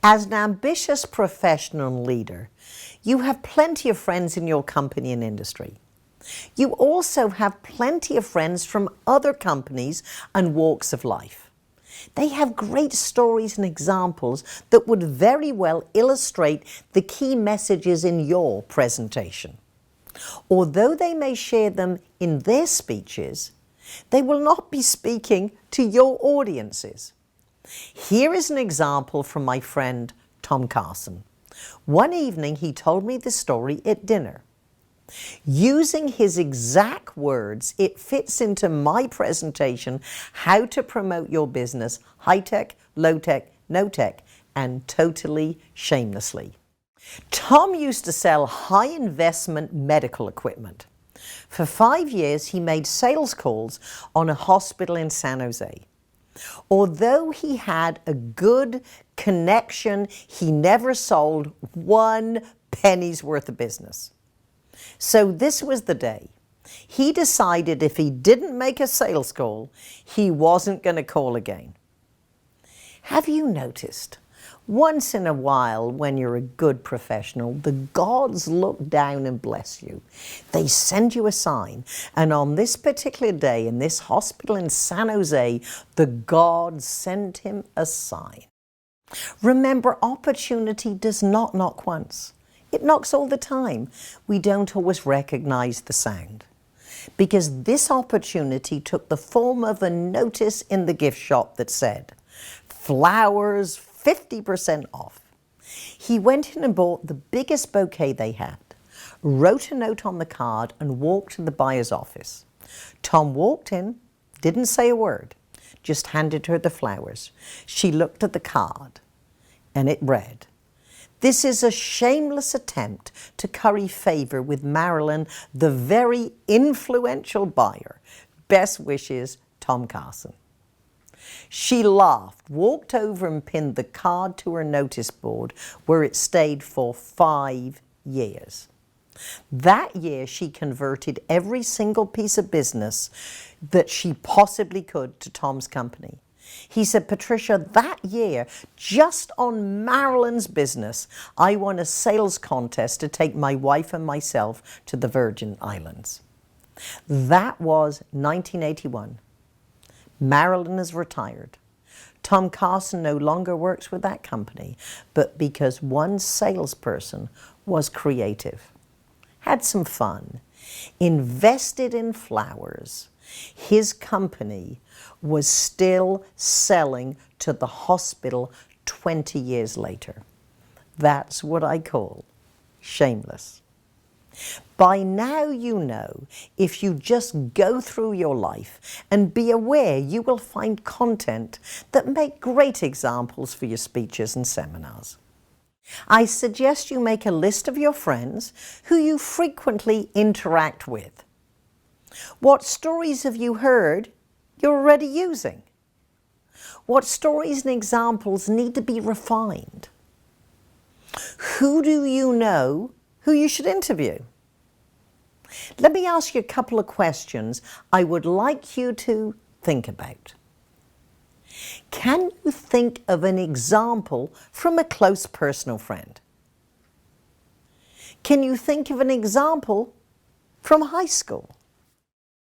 As an ambitious professional leader, you have plenty of friends in your company and industry. You also have plenty of friends from other companies and walks of life. They have great stories and examples that would very well illustrate the key messages in your presentation. Although they may share them in their speeches, they will not be speaking to your audiences. Here is an example from my friend Tom Carson. One evening he told me the story at dinner. Using his exact words, it fits into my presentation, how to promote your business, high-tech, low-tech, no-tech, and totally shamelessly. Tom used to sell high-investment medical equipment. For 5 years, he made sales calls on a hospital in San Jose. Although he had a good connection, he never sold 1 penny's worth of business. So this was the day. He decided if he didn't make a sales call, he wasn't going to call again. Have you noticed? Once in a while, when you're a good professional, the gods look down and bless you. They send you a sign. And on this particular day, in this hospital in San Jose, the gods sent him a sign. Remember, opportunity does not knock once. It knocks all the time. We don't always recognize the sound. Because this opportunity took the form of a notice in the gift shop that said, "Flowers 50% off." He went in and bought the biggest bouquet they had, wrote a note on the card, and walked to the buyer's office. Tom walked in, didn't say a word, just handed her the flowers. She looked at the card, and it read, "This is a shameless attempt to curry favor with Marilyn, the very influential buyer. Best wishes, Tom Carson." She laughed, walked over and pinned the card to her notice board, where it stayed for 5 years. That year, she converted every single piece of business that she possibly could to Tom's company. He said, "Patricia, that year, just on Marilyn's business, I won a sales contest to take my wife and myself to the Virgin Islands." That was 1981. Marilyn is retired. Tom Carson no longer works with that company, but because one salesperson was creative, had some fun, invested in flowers, his company was still selling to the hospital 20 years later. That's what I call shameless. By now you know, if you just go through your life and be aware, you will find content that make great examples for your speeches and seminars. I suggest you make a list of your friends who you frequently interact with. What stories have you heard you're already using? What stories and examples need to be refined? Who do you know who you should interview? Let me ask you a couple of questions I would like you to think about. Can you think of an example from a close personal friend? Can you think of an example from high school?